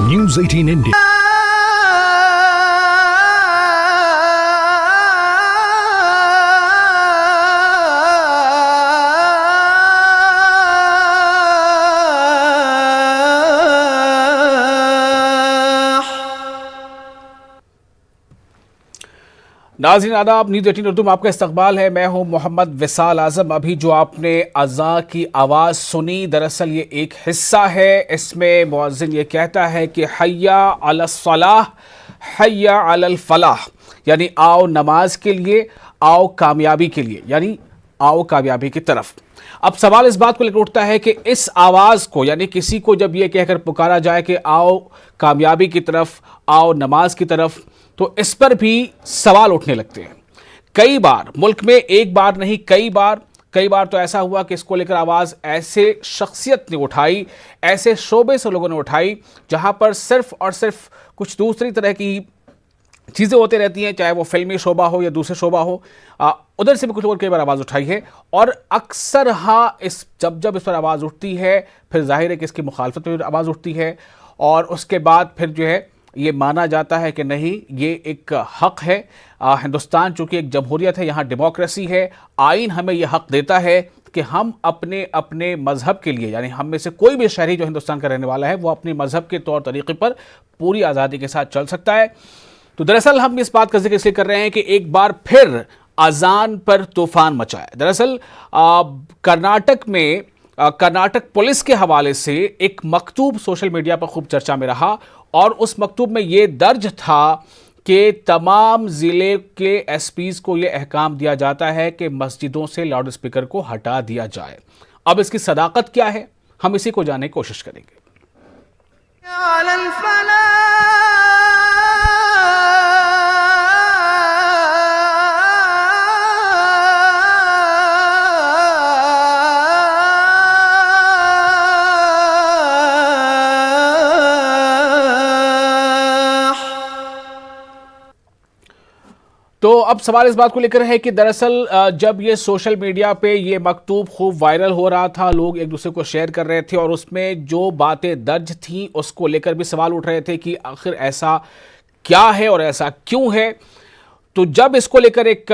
News 18 India. नाज़रीन आदाब, news 18 Urdu में आपका इस्तकबाल है। मैं हूं मोहम्मद विसाल आज़म। अभी जो आपने अज़ान की आवाज़ सुनी, दरअसल ये एक हिस्सा है। इसमें मुअज़्ज़िन ये कहता है कि हय्या अलस्सलाह हय्या अलल फलाह, यानी आओ नमाज के लिए, आओ कामयाबी के लिए, यानी आओ कामयाबी की तरफ। अब सवाल इस बात को लेकर उठता है कि इस आवाज़ को, यानी किसी को जब ये कहकर पुकारा जाए कि आओ कामयाबी की तरफ, आओ नमाज की तरफ, तो इस पर भी सवाल उठने लगते हैं। कई बार मुल्क में, एक बार नहीं कई बार तो ऐसा हुआ कि इसको लेकर आवाज़ ऐसे शख्सियत ने उठाई, ऐसे शोबे से लोगों ने उठाई जहां पर सिर्फ और सिर्फ कुछ दूसरी तरह की चीज़ें होती रहती हैं, चाहे वो फिल्मी शोबा हो या दूसरे शोबा हो। उधर से भी कुछ लोगों ने कई बार आवाज़ उठाई है। और अक्सर जब इस पर आवाज़ उठती है, फिर जाहिर है कि इसकी मुखालफत में आवाज़ उठती है, और उसके बाद फिर जो है ये माना जाता है कि नहीं, ये एक हक है। हिंदुस्तान चूंकि एक जमहूरियत है, यहाँ डेमोक्रेसी है, आइन हमें यह हक देता है कि हम अपने अपने मजहब के लिए, यानी हम में से कोई भी शहरी जो हिंदुस्तान का रहने वाला है वो अपने मजहब के तौर तरीके पर पूरी आज़ादी के साथ चल सकता है। तो दरअसल हम इस बात का जिक्र इसलिए कर रहे हैं कि एक बार फिर अजान पर तूफान मचा है। दरअसल कर्नाटक पुलिस के हवाले से एक मकतूब सोशल मीडिया पर खूब चर्चा में रहा, और उस मकतूब में यह दर्ज था कि तमाम ज़िले के एसपीज़ को यह अहकाम दिया जाता है कि मस्जिदों से लाउड स्पीकर को हटा दिया जाए। अब इसकी सदाकत क्या है, हम इसी को जानने की कोशिश करेंगे। तो अब सवाल इस बात को लेकर है कि दरअसल जब ये सोशल मीडिया पे ये मकतूब खूब वायरल हो रहा था, लोग एक दूसरे को शेयर कर रहे थे, और उसमें जो बातें दर्ज थी उसको लेकर भी सवाल उठ रहे थे कि आखिर ऐसा क्या है और ऐसा क्यों है। तो जब इसको लेकर एक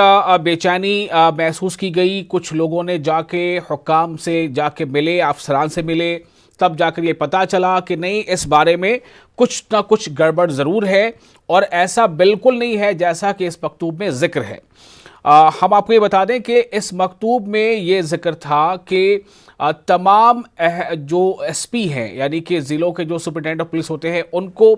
बेचैनी महसूस की गई, कुछ लोगों ने जाके हुक्काम से जाके मिले, अफसरान से मिले, तब जाकर ये पता चला कि नहीं, इस बारे में कुछ ना कुछ गड़बड़ ज़रूर है, और ऐसा बिल्कुल नहीं है जैसा कि इस मकतूब में ज़िक्र है। हम आपको ये बता दें कि इस मकतूब में ये ज़िक्र था कि तमाम जो एसपी हैं, यानी कि ज़िलों के जो सुपरिटेंडेंट ऑफ पुलिस होते हैं, उनको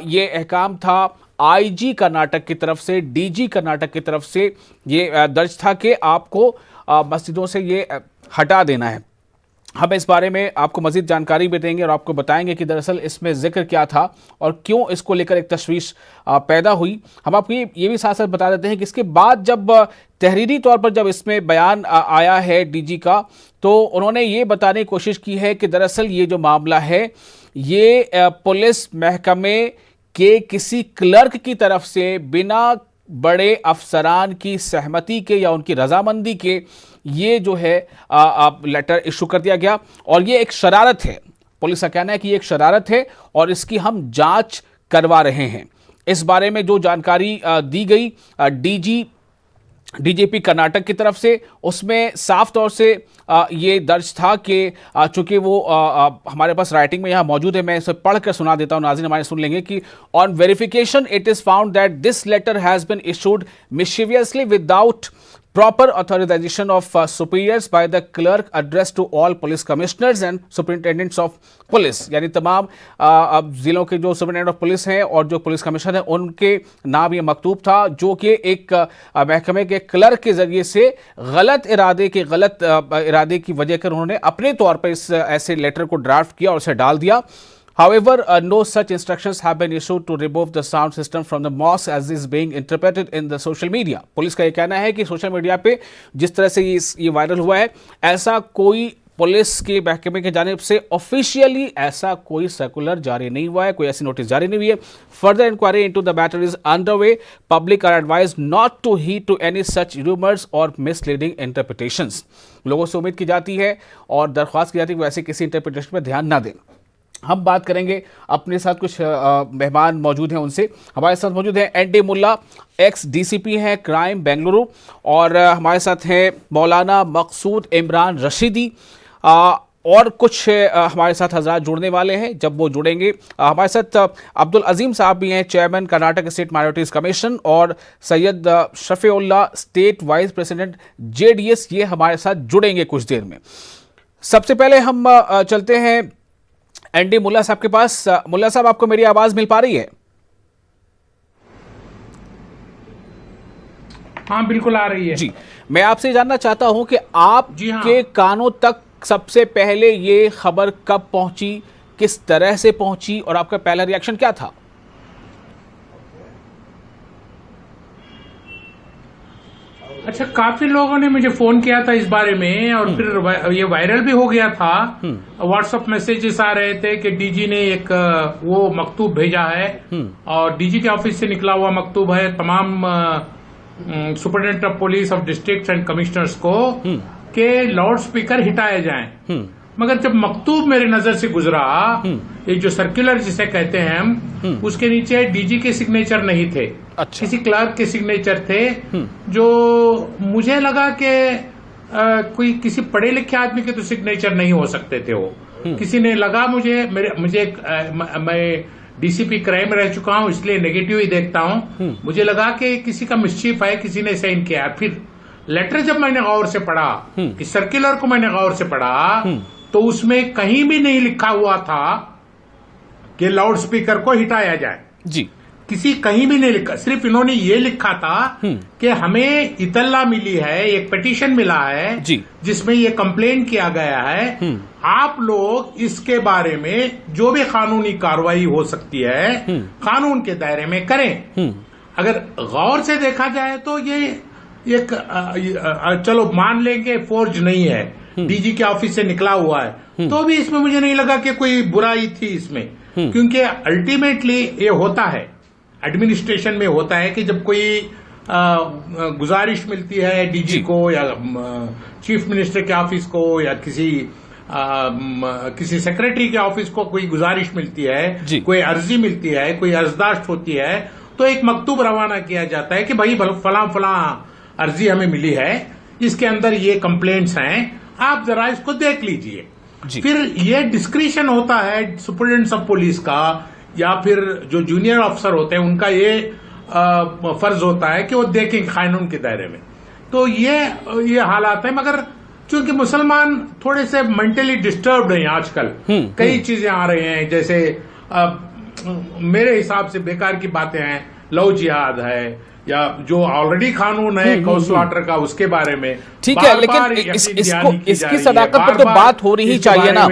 ये अहकाम था आईजी कर्नाटक की तरफ से, डीजी कर्नाटक की तरफ से ये दर्ज था कि आपको मस्जिदों से ये हटा देना है। हम इस बारे में आपको मज़ीद जानकारी भी देंगे और आपको बताएंगे कि दरअसल इसमें जिक्र क्या था और क्यों इसको लेकर एक तशवीश पैदा हुई। हम आपको ये भी साथ साथ बता देते हैं कि इसके बाद जब तहरीरी तौर पर जब इसमें बयान आया है डीजी का, तो उन्होंने ये बताने की कोशिश की है कि दरअसल ये जो मामला है, ये पुलिस महकमे के किसी क्लर्क की तरफ से बिना बड़े अफसरान की सहमति के या उनकी रजामंदी के ये जो है लेटर इशू कर दिया गया, और ये एक शरारत है। पुलिस का कहना है कि ये एक शरारत है और इसकी हम जांच करवा रहे हैं। इस बारे में जो जानकारी दी गई डीजीपी कर्नाटक की तरफ से, उसमें साफ तौर से ये दर्ज था कि चूंकि वो हमारे पास राइटिंग में यहाँ मौजूद है, मैं इसे पढ़ कर सुना देता हूँ, नाज़रीन हमारे सुन लेंगे कि on verification it is found that this letter has been issued mischievously without proper authorization of superiors by the clerk addressed to all police commissioners and superintendents of police, यानी तमाम जिलों के जो सुपरिटेंडेंट ऑफ पुलिस हैं और जो police commissioner हैं उनके नाम ये मकतूब था, जो कि एक महकमे के क्लर्क के जरिए से गलत इरादे की वजह कर उन्होंने अपने तौर पर इस ऐसे लेटर को ड्राफ्ट किया और उसे डाल दिया। However, no such instructions have been issued to remove the sound system from the mosque as is being interpreted in the social media. Police का ये कहना है कि सोशल मीडिया पे जिस तरह से ये वायरल हुआ है, ऐसा कोई पुलिस के महकमे की जानिब से ऑफिशियली ऐसा कोई सर्कुलर जारी नहीं हुआ है, कोई ऐसी नोटिस जारी नहीं हुई है। Further inquiry into the matter is under way. Public are advised not to heed to any such rumours और मिसलीडिंग इंटरप्रिटेशंस। लोगों से उम्मीद की जाती है और दरख्वास्त की जाती है कि वैसे किसी इंटरप्रिटेशन पर ध्यान ना दें। हम बात करेंगे, अपने साथ कुछ मेहमान मौजूद हैं, उनसे। हमारे साथ मौजूद हैं एन डी मुल्ला, एक्स डीसीपी हैं क्राइम बेंगलुरु, और हमारे साथ हैं मौलाना मकसूद इमरान रशीदी, और कुछ हमारे साथ हजरात जुड़ने वाले हैं। जब वो जुड़ेंगे, हमारे साथ अब्दुल अजीम साहब भी हैं, chairman Karnataka state minorities commission, और Syed Shafiullah, state vice president JDS, ये हमारे साथ जुड़ेंगे कुछ देर में। सबसे पहले हम चलते हैं एन डी मुल्ला साहब के पास। मुल्ला साहब, आपको मेरी आवाज मिल पा रही है? हाँ, बिल्कुल आ रही है जी। मैं आपसे जानना चाहता हूं कि आपके कानों तक सबसे पहले ये खबर कब पहुंची, किस तरह से पहुंची, और आपका पहला रिएक्शन क्या था? अच्छा, काफी लोगों ने मुझे फोन किया था इस बारे में, और फिर ये वायरल भी हो गया था। व्हाट्सएप मैसेजेस आ रहे थे कि डीजी ने एक वो मकतूब भेजा है, और डीजी के ऑफिस से निकला हुआ मकतूब है तमाम superintendent of police of districts and commissioners को के लाउड स्पीकर हिटाए जाएं। मगर जब मकतूब मेरे नजर से गुजरा, ये जो सर्कुलर जिसे कहते हैं हम, उसके नीचे डीजी के सिग्नेचर नहीं थे। अच्छा। किसी क्लर्क के सिग्नेचर थे, जो मुझे लगा कि कोई किसी पढ़े लिखे आदमी के तो सिग्नेचर नहीं हो सकते थे वो। किसी ने लगा मैं डीसीपी क्राइम रह चुका हूं, इसलिए नेगेटिव ही देखता हूं। मुझे लगा कि किसी का मिस्चीफ है, किसी ने साइन किया। फिर लेटर जब मैंने गौर से पढ़ा, इस सर्कुलर को मैंने गौर से पढ़ा, तो उसमें कहीं भी नहीं लिखा हुआ था कि लाउड स्पीकर को हिटाया जाए। जी। कहीं भी नहीं लिखा, सिर्फ इन्होंने ये लिखा था कि हमें इतला मिली है, एक पिटीशन मिला है जिसमें ये कंप्लेन किया गया है, आप लोग इसके बारे में जो भी कानूनी कार्रवाई हो सकती है कानून के दायरे में करें। अगर गौर से देखा जाए तो ये एक चलो मान लेंगे फोर्ज नहीं है, डीजी के ऑफिस से निकला हुआ है, तो भी इसमें मुझे नहीं लगा कि कोई बुराई थी इसमें, क्योंकि अल्टीमेटली ये होता है, एडमिनिस्ट्रेशन में होता है कि जब कोई गुजारिश मिलती है डीजी को या चीफ मिनिस्टर के ऑफिस को या किसी सेक्रेटरी के ऑफिस को कोई गुजारिश मिलती है, कोई अर्जी मिलती है, कोई अर्जदाश्त होती है, तो एक मकतूब रवाना किया जाता है कि भाई फलां फलां अर्जी हमें मिली है, इसके अंदर ये कंप्लेंट्स हैं, आप जरा इसको देख लीजिए। फिर ये डिस्क्रिशन होता है सुपरिटेंडेंट ऑफ पुलिस का, या फिर जो जूनियर ऑफिसर होते हैं उनका ये फर्ज होता है कि वो देखें कानून के दायरे में। तो ये हालात है। मगर चूंकि मुसलमान थोड़े से मेंटली डिस्टर्ब्ड हैं आजकल, कई चीजें आ रही हैं, जैसे मेरे हिसाब से बेकार की बातें हैं, लव जिहाद है, या जो ऑलरेडी कानून है कौसलाटर का, उसके बारे में ठीक है, लेकिन इसकी सदाकत पर तो बात हो रही चाहिए ना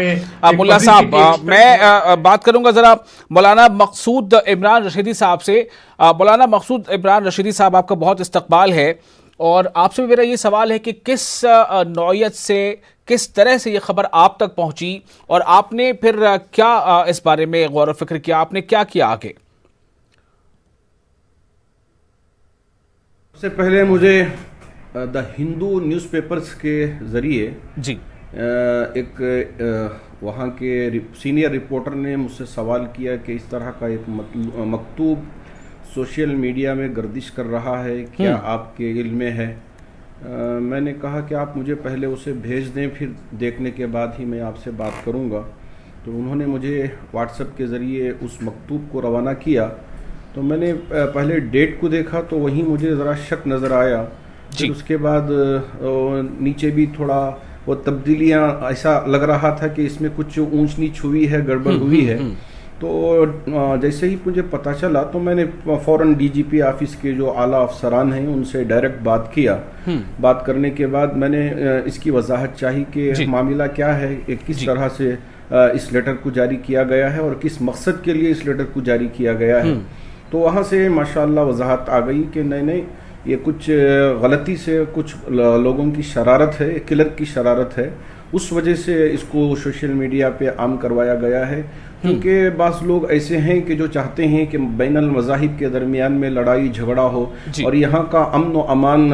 मुल्ला साहब। मैं बात करूंगा जरा मौलाना मकसूद इमरान रशीदी साहब से। मौलाना मकसूद इमरान रशीदी साहब, आपका बहुत इस्तकबाल है, और आपसे मेरा ये सवाल है कि किस नौयत से, किस तरह से ये खबर आप तक पहुंची, और आपने फिर क्या इस बारे में गौर व फिक्र किया, आपने क्या किया आगे? सबसे पहले मुझे द हिंदू न्यूज़पेपर्स के ज़रिए जी एक वहाँ के सीनियर रिपोर्टर ने मुझसे सवाल किया कि इस तरह का एक मकतूब सोशल मीडिया में गर्दिश कर रहा है, क्या आपके इल्म में है? मैंने कहा कि आप मुझे पहले उसे भेज दें, फिर देखने के बाद ही मैं आपसे बात करूँगा। तो उन्होंने मुझे व्हाट्सएप के ज़रिए उस मकतूब को रवाना किया। तो मैंने पहले डेट को देखा तो वहीं मुझे ज़रा शक नज़र आया। फिर उसके बाद नीचे भी थोड़ा वो तब्दीलियाँ, ऐसा लग रहा था कि इसमें कुछ ऊंच नीच हुई है, गड़बड़ हुई है। तो जैसे ही मुझे पता चला तो मैंने फ़ौरन डीजीपी ऑफिस के जो आला अफसरान हैं उनसे डायरेक्ट बात किया। बात करने के बाद मैंने इसकी वजाहत चाही कि मामला क्या है, किस तरह से इस लेटर को जारी किया गया है और किस मकसद के लिए इस लेटर को जारी किया गया है। तो वहाँ से माशाअल्लाह वजाहत आ गई कि नहीं, ये कुछ गलती से कुछ लोगों की शरारत है, क्लर्क की शरारत है, उस वजह से इसको सोशल मीडिया पे आम करवाया गया है। क्योंकि बाज़ लोग ऐसे हैं कि जो चाहते हैं कि बैनुल मज़ाहिब के दरमियान में लड़ाई झगड़ा हो और यहाँ का अमन व अमान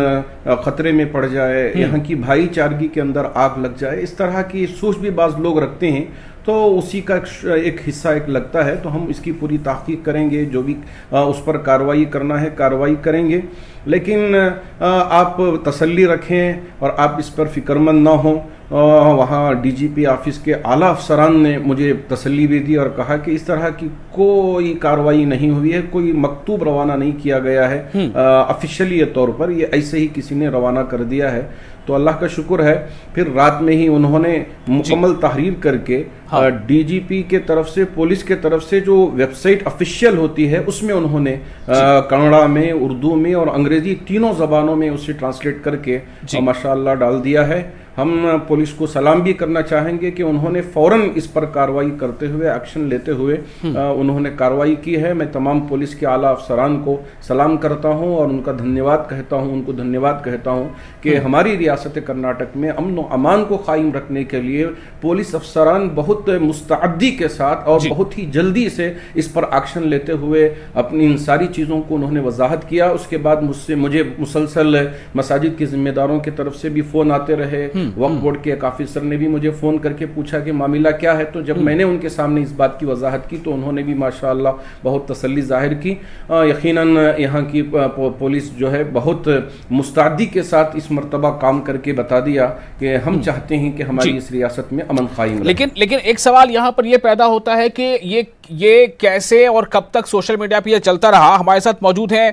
ख़तरे में पड़ जाए, यहाँ की भाईचारगी के अंदर आग लग जाए, इस तरह की सोच भी बाज़ लोग रखते हैं। तो उसी का एक हिस्सा एक लगता है। तो हम इसकी पूरी तहकीक करेंगे, जो भी उस पर कार्रवाई करना है कार्रवाई करेंगे। लेकिन आप तसल्ली रखें और आप इस पर फिक्रमंद ना हो। वहाँ डीजीपी ऑफिस के आला अफसरान ने मुझे तसल्ली भी दी और कहा कि इस तरह की कोई कार्रवाई नहीं हुई है, कोई मकतूब रवाना नहीं किया गया है ऑफिशियली तौर पर, ये ऐसे ही किसी ने रवाना कर दिया है। तो अल्लाह का शुक्र है, फिर रात में ही उन्होंने मुकम्मल तहरीर करके डीजीपी के तरफ से, पुलिस के तरफ से जो वेबसाइट ऑफिशियल होती है उसमें उन्होंने कन्नड़ा में, उर्दू में और अंग्रेजी तीनों जबानों में उसे ट्रांसलेट करके माशाअल्लाह डाल दिया है। हम पुलिस को सलाम भी करना चाहेंगे कि उन्होंने फौरन इस पर कार्रवाई करते हुए, एक्शन लेते हुए उन्होंने कार्रवाई की है। मैं तमाम पुलिस के आला अफसरान को सलाम करता हूं और उनको धन्यवाद कहता हूं कि हमारी रियासत कर्नाटक में अमन व अमान को कायम रखने के लिए पुलिस अफसरान बहुत मुस्तअद्दी के साथ और बहुत ही जल्दी से इस पर एक्शन लेते हुए अपनी इन सारी चीज़ों को उन्होंने वजाहत किया। उसके बाद मुझे मुसलसल मसाजिद के जिम्मेदारों की तरफ से भी फ़ोन आते रहे। वक्फ बोर्ड के एक ऑफिसर ने भी मुझे फ़ोन करके पूछा कि मामला क्या है। तो जब मैंने उनके सामने इस बात की वजाहत की तो उन्होंने भी माशाअल्लाह बहुत तसल्ली जाहिर की। यकीनन यहाँ की पुलिस जो है बहुत मुस्तअद्दी के साथ इस मरतबा काम करके बता दिया कि हम चाहते हैं कि हमारी इस रियासत में अमन कायम रहे। लेकिन एक सवाल यहाँ पर यह पैदा होता है कि ये कैसे और कब तक सोशल मीडिया पे ये चलता रहा। हमारे साथ मौजूद हैं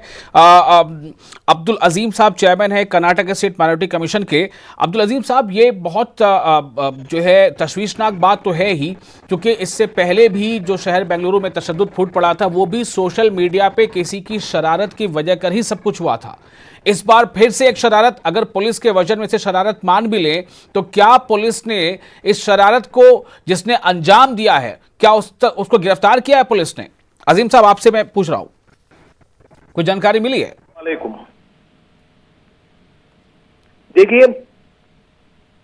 अब्दुल अजीम साहब, चेयरमैन है कर्नाटक स्टेट माइनॉरिटी कमीशन के। अब्दुल अजीम साहब, ये बहुत जो है तशवीशनाक बात तो है ही, क्योंकि इससे पहले भी जो शहर बेंगलुरु में तशद्दुद फूट पड़ा था वो भी सोशल मीडिया पे किसी की शरारत की वजह कर ही सब कुछ हुआ था। इस बार फिर से एक शरारत, अगर पुलिस के वजन में से शरारत मान भी ले तो क्या पुलिस ने इस शरारत को जिसने अंजाम दिया है, क्या उसको गिरफ्तार किया है पुलिस ने? अजीम साहब, आपसे मैं पूछ रहा हूं, कोई जानकारी मिली है? वालेकुम। देखिए,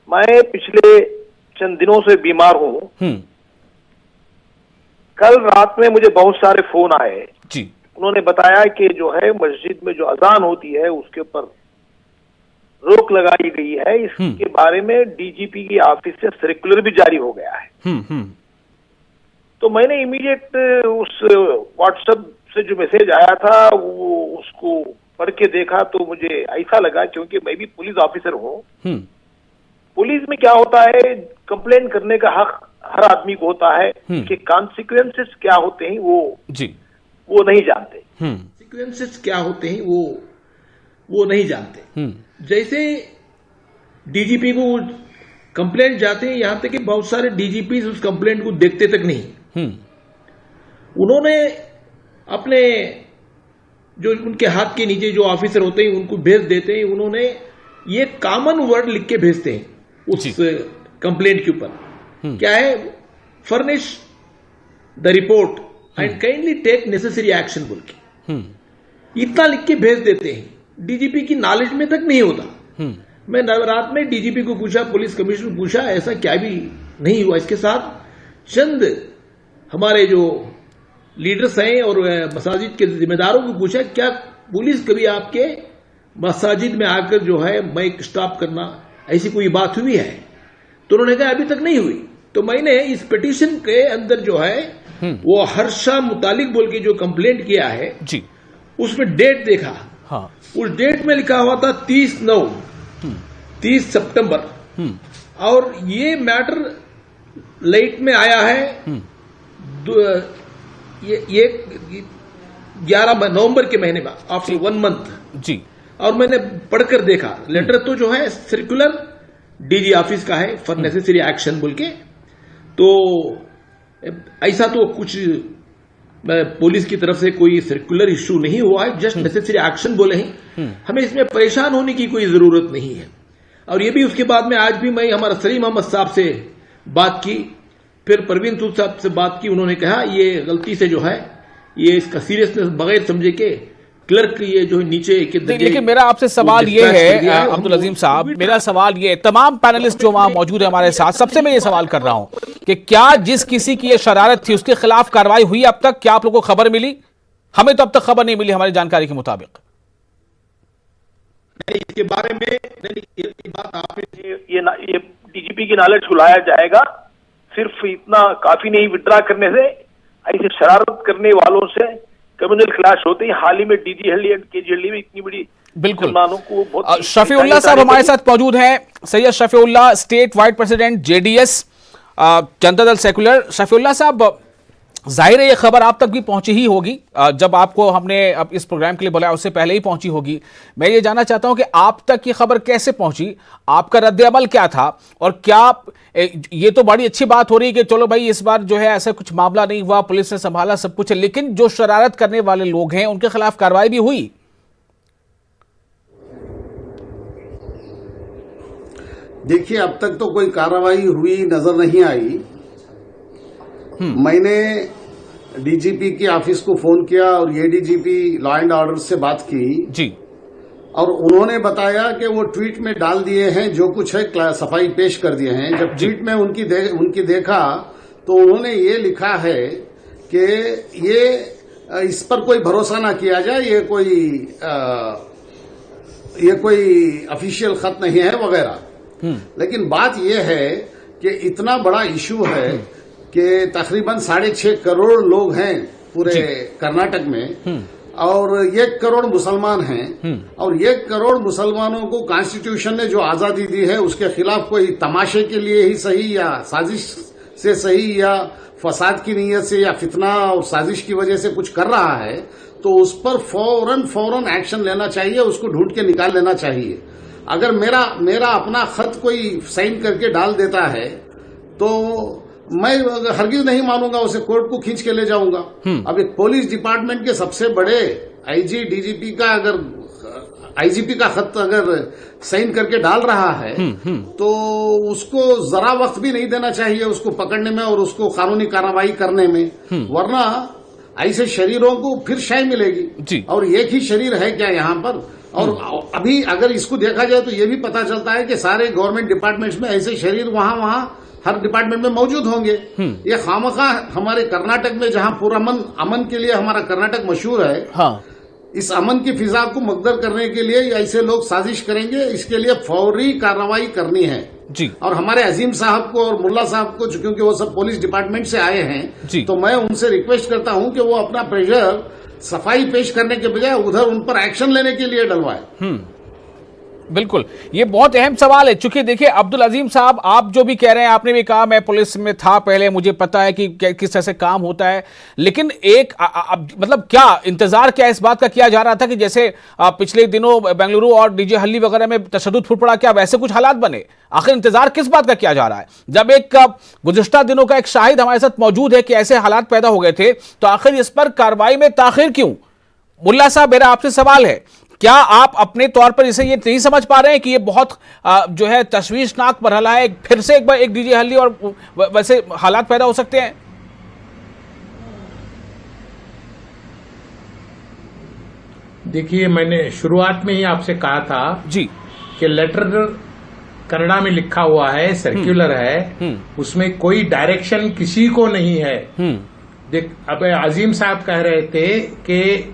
मैं पिछले चंद दिनों से बीमार हूं। कल रात में मुझे बहुत सारे फोन आए जी। उन्होंने बताया कि जो है मस्जिद में जो अजान होती है उसके ऊपर रोक लगाई गई है। इसके बारे में डीजीपी की ऑफिस से सर्कुलर भी जारी हो गया है। तो मैंने इमीडिएट उस व्हाट्सएप से जो मैसेज आया था वो उसको पढ़ के देखा तो मुझे ऐसा लगा, क्योंकि मैं भी पुलिस ऑफिसर हूँ। पुलिस में क्या होता है, कंप्लेन करने का हक हर आदमी को होता है कि कॉन्सिक्वेंसेस क्या होते हैं वो नहीं जानते। सीक्वेंसेस क्या होते हैं वो नहीं जानते। जैसे डीजीपी को कंप्लेंट जाते हैं, यहां तक कि बहुत सारे डीजीपी उस कंप्लेंट को देखते तक नहीं। उन्होंने अपने जो उनके हाथ के नीचे जो ऑफिसर होते हैं उनको भेज देते हैं। उन्होंने ये कॉमन वर्ड लिख के भेजते हैं उस कंप्लेंट के ऊपर, क्या है, furnish the report and kindly take necessary action बोल के इतना लिख के भेज देते हैं। डीजीपी की नॉलेज में तक नहीं होता। मैं रात में डीजीपी को पूछा, पुलिस कमिश्नर को पूछा, ऐसा क्या भी नहीं हुआ इसके साथ। चंद हमारे जो लीडर्स हैं और मसाजिद के जिम्मेदारों को पूछा, क्या पुलिस कभी आपके मसाजिद में आकर जो है माइक स्टॉप करना, ऐसी कोई बात हुई है? तो उन्होंने कहा अभी तक नहीं हुई। तो मैंने इस पिटीशन के अंदर जो है वो हर्षा मुतालिक बोल के जो कंप्लेंट किया है जी, उसमें डेट देखा। हाँ। उस डेट में लिखा हुआ था 30 सितंबर और ये मैटर लाइट में आया है ये 11 नवंबर के महीने में, आफ्टर 1 मंथ जी। और मैंने पढ़कर देखा, लेटर तो जो है सर्कुलर डीजी ऑफिस का है फॉर नेसेसरी एक्शन बोल के। तो ऐसा तो कुछ पुलिस की तरफ से कोई सर्कुलर इश्यू नहीं हुआ है, जस्ट नेसेसरी एक्शन बोले हैं। हमें इसमें परेशान होने की कोई जरूरत नहीं है। और ये भी उसके बाद में आज भी मैं हमारा सलीम अहमद साहब से बात की, फिर परवीन सूद साहब से बात की। उन्होंने कहा ये गलती से जो है ये इसका सीरियसनेस बगैर समझे के क्लर्क ये जो नीचे के, लेकिन मेरा आपसे सवाल ये है अब्दुल अजीम साहब, मेरा सवाल ये, तमाम पैनलिस्ट जो वहां मौजूद है हमारे साथ, सबसे मैं ये सवाल कर रहा हूं कि क्या जिस किसी की ये शरारत थी उसके खिलाफ कार्रवाई हुई अब तक? क्या आप लोगों को खबर मिली? हमें तो अब तक खबर नहीं मिली हमारी जानकारी के मुताबिक। इसके बारे में ये बात आपने ये डीजीपी की नॉलेज को लाया जाएगा। सिर्फ इतना काफी नहीं विड्रा करने से, ऐसे शरारत करने वालों से कम्युनल क्लैश होते ही। हाल ही में डीजी हल्ली एंड केजी हल्ली में इतनी बड़ी बिल्कुल को शफीउल्लाह साहब हमारे साथ मौजूद हैं। Syed Shafiullah, state vice president JDS Janata Dal secular. Shafiullah साहब, जाहिर है ये खबर आप तक भी पहुंची ही होगी, जब आपको हमने अब इस प्रोग्राम के लिए बुलाया उससे पहले ही पहुंची होगी। मैं ये जानना चाहता हूं कि आप तक ये खबर कैसे पहुंची, आपका रद्द-ए-अमल क्या था, और क्या ये तो बड़ी अच्छी बात हो रही है कि चलो भाई इस बार जो है ऐसा कुछ मामला नहीं हुआ, पुलिस ने संभाला सब कुछ है, लेकिन जो शरारत करने वाले लोग हैं उनके खिलाफ कार्रवाई भी हुई? देखिए, अब तक तो कोई कार्रवाई हुई नजर नहीं आई। मैंने डीजीपी की ऑफिस को फोन किया और एडीजीपी लॉ एंड ऑर्डर से बात की जी, और उन्होंने बताया कि वो ट्वीट में डाल दिए हैं, जो कुछ है सफाई पेश कर दिए हैं। जब ट्वीट में उनकी देखा तो उन्होंने ये लिखा है कि ये इस पर कोई भरोसा ना किया जाए, ये कोई ऑफिशियल खत नहीं है वगैरह। लेकिन बात यह है कि इतना बड़ा इशू है कि तकरीबन 6.5 करोड़ लोग हैं पूरे कर्नाटक में, और 1 करोड़ मुसलमान हैं, और 1 करोड़ मुसलमानों को कॉन्स्टिट्यूशन ने जो आजादी दी है उसके खिलाफ कोई तमाशे के लिए ही सही या साजिश से सही या फसाद की नीयत से या फितना और साजिश की वजह से कुछ कर रहा है, तो उस पर फौरन एक्शन लेना चाहिए, उसको ढूंढ के निकाल लेना चाहिए। अगर मेरा अपना खत कोई साइन करके डाल देता है तो मैं हरगिज नहीं मानूंगा, उसे कोर्ट को खींच के ले जाऊंगा। अब एक पुलिस डिपार्टमेंट के सबसे बड़े आईजी डीजीपी का अगर आईजीपी का खत अगर साइन करके डाल रहा है तो उसको जरा वक्त भी नहीं देना चाहिए उसको पकड़ने में और उसको कानूनी कार्रवाई करने में, वरना ऐसे शरीरों को फिर शाही मिलेगी। और एक ही शरीर है क्या यहाँ पर? और अभी अगर इसको देखा जाए तो ये भी पता चलता है कि सारे गवर्नमेंट डिपार्टमेंट्स में ऐसे शरीर वहां हर डिपार्टमेंट में मौजूद होंगे। ये खामखा हमारे कर्नाटक में, जहां पूरा अमन के लिए हमारा कर्नाटक मशहूर है, हाँ, इस अमन की फिजा को मकदर करने के लिए ऐसे लोग साजिश करेंगे। इसके लिए फौरी कार्रवाई करनी है जी। और हमारे अजीम साहब को और मुल्ला साहब को, क्योंकि वो सब पुलिस डिपार्टमेंट से आए हैं, तो मैं उनसे रिक्वेस्ट करता हूं कि वो अपना प्रेशर सफाई पेश करने के बजाय उधर उन पर एक्शन लेने के लिए डलवाए। बिल्कुल, ये बहुत अहम सवाल है। चूंकि देखिए अब्दुल अजीम साहब, आप जो भी कह रहे हैं, आपने भी कहा मैं पुलिस में था पहले, मुझे पता है कि किस तरह से काम होता है, लेकिन एक मतलब क्या इंतजार क्या इस बात का किया जा रहा था कि जैसे पिछले दिनों बेंगलुरु और डीजे हल्ली वगैरह में तशद्दुद फूट पड़ा, क्या वैसे कुछ हालात बने? आखिर इंतजार किस बात का किया जा रहा है? जब एक गुज़िश्ता दिनों का एक शाहिद हमारे साथ मौजूद है कि ऐसे हालात पैदा हो गए थे, तो आखिर इस पर कार्रवाई में ताखिर क्यों? मुल्ला साहब, मेरा आपसे सवाल है, क्या आप अपने तौर पर इसे ये नहीं समझ पा रहे हैं कि ये बहुत जो है तशवीशनाक मरहला है, फिर से एक बार एक डीजे हल्ली और वैसे हालात पैदा हो सकते हैं? देखिए, मैंने शुरुआत में ही आपसे कहा था जी कि लेटर कन्नड़ा में लिखा हुआ है, सर्कुलर है, उसमें कोई डायरेक्शन किसी को नहीं है। देख, अब अजीम साहब कह रहे थे कि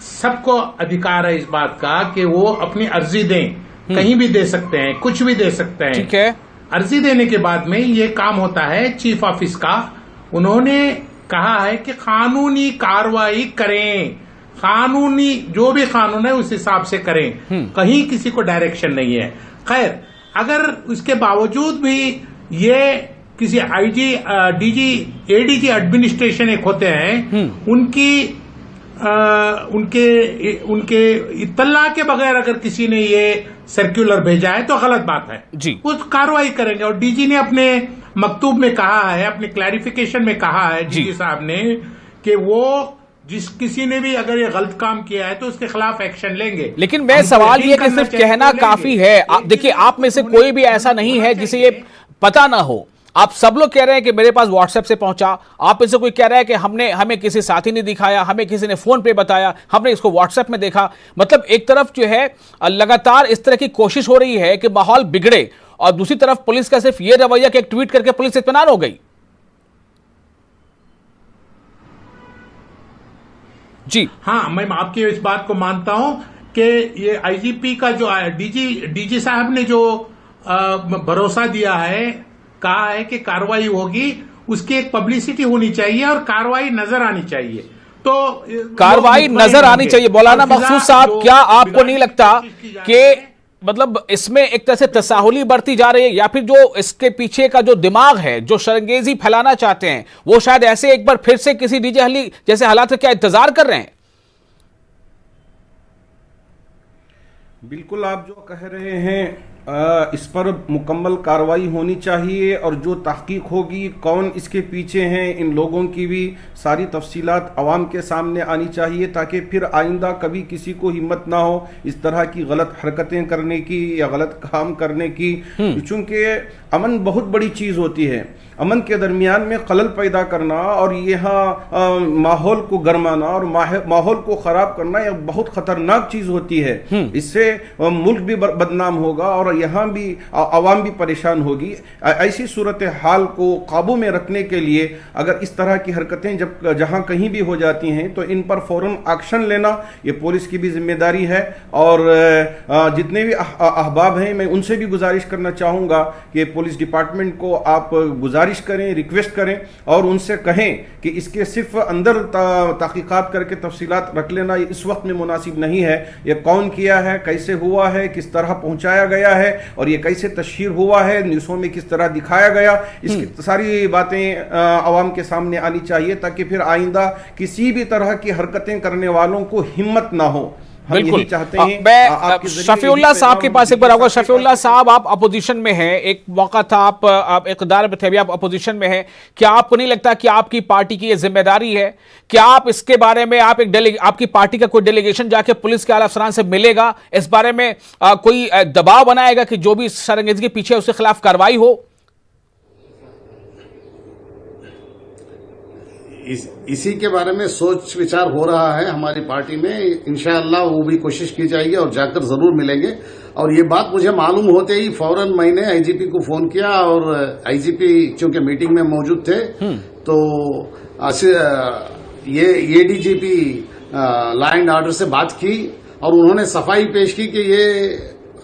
सबको अधिकार है इस बात का कि वो अपनी अर्जी दें, कहीं भी दे सकते हैं, कुछ भी दे सकते हैं, ठीक है। अर्जी देने के बाद में ये काम होता है चीफ ऑफिस का। उन्होंने कहा है कि कानूनी कार्रवाई करें, कानूनी जो भी कानून है उस हिसाब से करें, कहीं किसी को डायरेक्शन नहीं है। खैर, अगर उसके बावजूद भी ये किसी आईजी डीजी एडीजी एडमिनिस्ट्रेशन एक होते हैं, उनके इत्तला के बगैर अगर किसी ने ये सर्कुलर भेजा है तो गलत बात है जी, वो कार्रवाई करेंगे। और डीजी ने अपने मकतूब में कहा है, अपने क्लैरिफिकेशन में कहा है डीजी साहब ने कि वो किसी ने भी अगर ये गलत काम किया है तो उसके खिलाफ एक्शन लेंगे। लेकिन मैं सवाल ये कि सिर्फ कहना काफी है? देखिए, आप में से कोई भी ऐसा नहीं है जिसे ये पता ना हो। आप सब लोग कह रहे हैं कि मेरे पास व्हाट्सएप से पहुंचा, आप में से कोई कह रहा है कि हमें किसी साथी ने दिखाया, हमें किसी ने फोन पे बताया, हमने इसको व्हाट्सएप में देखा। मतलब एक तरफ जो है लगातार इस तरह की कोशिश हो रही है कि माहौल बिगड़े, और दूसरी तरफ पुलिस का सिर्फ ये रवैया कि एक ट्वीट करके पुलिस इत्मीनान हो गई। जी हाँ, मैं आपकी इस बात को मानता हूं कि ये आईजीपी का जो डीजी साहब ने जो भरोसा दिया है कहा है कि कार्रवाई होगी, उसकी एक पब्लिसिटी होनी चाहिए और कार्रवाई नजर आनी चाहिए। तो कार्रवाई नजर आनी चाहिए। मौलाना मकसूद साहब, क्या आपको नहीं लगता कि मतलब इसमें एक तरह से तसाहुली बढ़ती जा रही है, या फिर जो इसके पीछे का जो दिमाग है, जो शरंगेजी फैलाना चाहते हैं, वो शायद ऐसे एक बार फिर से किसी डीजे हली जैसे हालात का क्या इंतजार कर रहे हैं? बिल्कुल, आप जो कह रहे हैं इस पर मुकम्मल कार्रवाई होनी चाहिए, और जो तहकीक होगी कौन इसके पीछे हैं, इन लोगों की भी सारी तफसीलात अवाम के सामने आनी चाहिए, ताकि फिर आइंदा कभी किसी को हिम्मत ना हो इस तरह की गलत हरकतें करने की या गलत काम करने की। चूंकि अमन बहुत बड़ी चीज़ होती है, अमन के दरमियान में खलल पैदा करना और यहाँ माहौल को गरमाना और माहौल को खराब करना यह बहुत खतरनाक चीज होती है। इससे मुल्क भी बदनाम होगा और यहाँ भी आवाम भी परेशान होगी। ऐसी सूरत हाल को काबू में रखने के लिए अगर इस तरह की हरकतें जहाँ कहीं भी हो जाती हैं तो इन पर फौरन एक्शन लेना ये पुलिस की भी जिम्मेदारी है। और जितने भी अहबाब हैं मैं उनसे भी गुजारिश करना चाहूँगा कि पुलिस डिपार्टमेंट को आप गुजारिश करें, रिक्वेस्ट करें और उनसे कहें कि इसके सिर्फ अंदर तहकीकात करके तफसीलात रख लेना ये इस वक्त में मुनासिब नहीं है। ये कौन किया है, कैसे हुआ है, किस तरह पहुंचाया गया है और ये कैसे तशहीर हुआ है, न्यूज़ों में किस तरह दिखाया गया, इसकी सारी बातें आवाम के सामने आनी चाहिए ताकि फिर आइंदा किसी भी तरह की हरकतें करने वालों को हिम्मत ना हो। बिल्कुल चाहते हैं। मैं शफीउल्लाह साहब के पास एक बार आऊंगा। शफीउल्लाह साहब, आप अपोजिशन में हैं, एक मौका था आप इक़्तिदार में थे, अभी आप अपोजिशन में हैं। क्या आपको नहीं लगता कि आपकी पार्टी की ये जिम्मेदारी है? क्या आप इसके बारे में आपकी पार्टी का कोई डेलीगेशन जाके पुलिस के आला अफसरान से मिलेगा, इस बारे में कोई दबाव बनाएगा कि जो भी शरंगेज़ी के पीछे उसके खिलाफ कार्रवाई हो? इसी के बारे में सोच विचार हो रहा है हमारी पार्टी में। इंशाअल्लाह वो भी कोशिश की जाएगी और जाकर जरूर मिलेंगे। और ये बात मुझे मालूम होते ही फौरन मैंने आईजीपी को फोन किया और आईजीपी चूंकि मीटिंग में मौजूद थे तो ये एडीजीपी लॉ एंड ऑर्डर से बात की और उन्होंने सफाई पेश की कि ये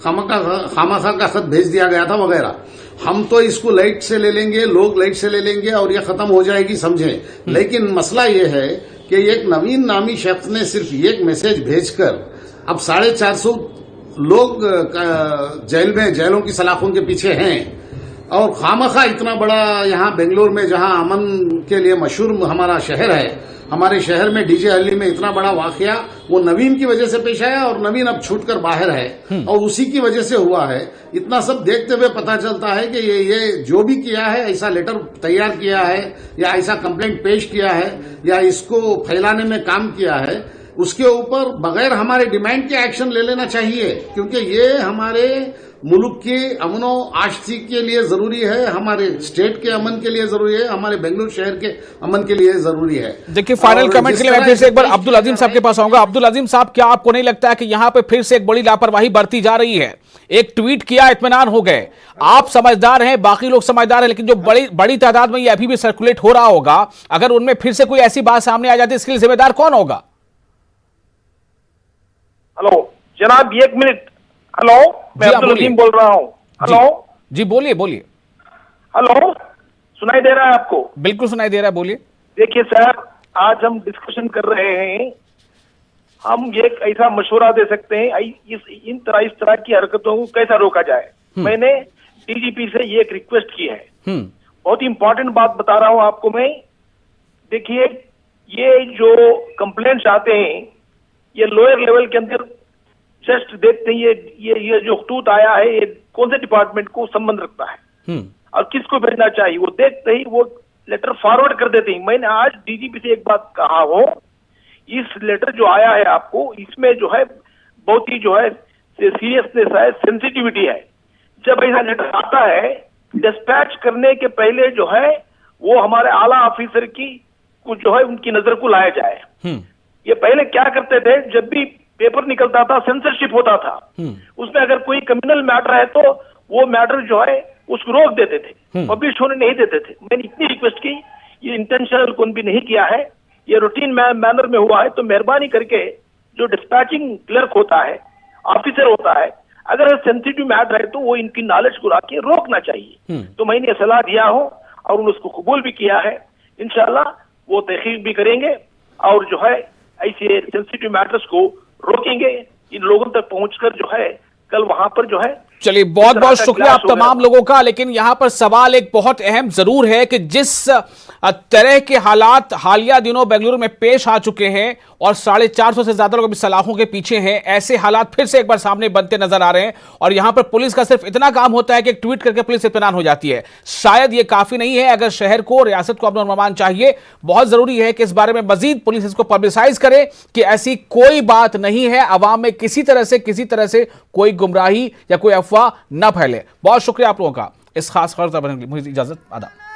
खामखा का खत भेज दिया गया था वगैरह। हम तो इसको लाइट से ले लेंगे, लोग लाइट से ले लेंगे और ये खत्म हो जाएगी, समझें। लेकिन मसला ये है कि एक नवीन नामी शख्स ने सिर्फ एक मैसेज भेजकर अब 450 लोग जेलों की सलाखों के पीछे हैं। और खामखा इतना बड़ा यहाँ बेंगलोर में जहाँ अमन के लिए मशहूर हमारा शहर है, हमारे शहर में डीजे हल्ली में इतना बड़ा वाकया वो नवीन की वजह से पेश आया और नवीन अब छूटकर बाहर है और उसी की वजह से हुआ है। इतना सब देखते हुए पता चलता है कि ये जो भी किया है, ऐसा लेटर तैयार किया है या ऐसा कंप्लेंट पेश किया है या इसको फैलाने में काम किया है, उसके ऊपर बगैर हमारे डिमांड के एक्शन ले लेना चाहिए, क्योंकि ये हमारे मुल्क के अमनो आश्ती के लिए जरूरी है, हमारे स्टेट के अमन के लिए जरूरी है, हमारे बेंगलुरु शहर के अमन के लिए जरूरी है। देखिए, फाइनल कमेंट के लिए मैं फिर से एक बार अब्दुल अजीम साहब के पास आऊंगा। अब्दुल अजीम साहब, क्या आपको नहीं लगता है कि यहां पे फिर से एक बड़ी लापरवाही बरती जा रही है? एक ट्वीट किया, इत्मीनान हो गए। आप समझदार हैं, बाकी लोग समझदार हैं, लेकिन जो बड़ी तादाद में ये अभी भी सर्कुलेट हो रहा होगा, अगर उनमें फिर से कोई ऐसी बात सामने आ जाती है, इसके लिए जिम्मेदार कौन होगा? हेलो जनाब, एक मिनट। हेलो, मैं अब्दुल अजीम बोल रहा हूँ। हेलो जी, बोलिए। हेलो, सुनाई दे रहा है आपको? बिल्कुल सुनाई दे रहा है, बोलिए। देखिए सर, आज हम डिस्कशन कर रहे हैं, हम एक ऐसा मशवरा दे सकते हैं इस तरह की हरकतों को कैसा रोका जाए। मैंने डीजीपी से ये एक रिक्वेस्ट की है। बहुत इंपॉर्टेंट बात बता रहा हूं आपको मैं। देखिए, ये जो कंप्लेंट्स आते हैं ये लोअर लेवल के अंदर जस्ट देखते हैं ये जो खतूत आया है ये कौन से डिपार्टमेंट को संबंध रखता है और किसको भेजना चाहिए, वो देखते ही वो लेटर फॉरवर्ड कर देते हैं। मैंने आज डीजीपी से एक बात कहा हो, इस लेटर जो आया है आपको, इसमें जो है बहुत ही जो है सीरियसनेस है, सेंसिटिविटी है। जब ऐसा लेटर आता है, डिस्पैच करने के पहले जो है वो हमारे आला ऑफिसर की कुछ जो है उनकी नजर को लाया जाए। ये पहले क्या करते थे, जब भी पेपर निकलता था, सेंसरशिप होता था, उसमें अगर कोई क्रिमिनल मैटर है तो वो मैटर जो है उसको रोक देते थे, पब्लिश होने नहीं देते थे। मैंने इतनी रिक्वेस्ट की, ये इंटेंशनल कौन भी नहीं किया है, ये रूटीन मैनर में हुआ है, तो मेहरबानी करके जो डिस्पैचिंग क्लर्क होता है, ऑफिसर होता है, अगर सेंसिटिव मैटर है तो वो इनकी नॉलेज को लाके रोकना चाहिए। तो मैंने सलाह दिया हो और उन्होंने उसको कबूल भी किया है। इंशाल्लाह वो तहकीक भी करेंगे और जो है ऐसे सेंसिटिव मैटर्स को रोकेंगे। इन लोगों तक पहुंचकर जो है कल वहां पर जो है, चलिए बहुत बहुत शुक्रिया आप तमाम लोगों का। लेकिन यहां पर सवाल एक बहुत अहम जरूर है कि जिस तरह के हालात हालिया दिनों बेंगलुरु में पेश आ चुके हैं और 450 से ज्यादा लोग अभी सलाखों के पीछे हैं, ऐसे हालात फिर से एक बार सामने बनते नजर आ रहे हैं। और यहां पर पुलिस का सिर्फ इतना काम होता है कि एक ट्वीट करके पुलिस इत्मीनान हो जाती है। शायद यह काफी नहीं है। अगर शहर को, रियासत को अपना अनुमान चाहिए, बहुत जरूरी है कि इस बारे में मजीद पुलिस इसको पब्लिसाइज करे कि ऐसी कोई बात नहीं है, अवाम में किसी तरह से कोई गुमराही या कोई अफवाह न फैले। बहुत शुक्रिया आप लोगों का इस खास खबर तक। मुझे इजाजत, आदाब।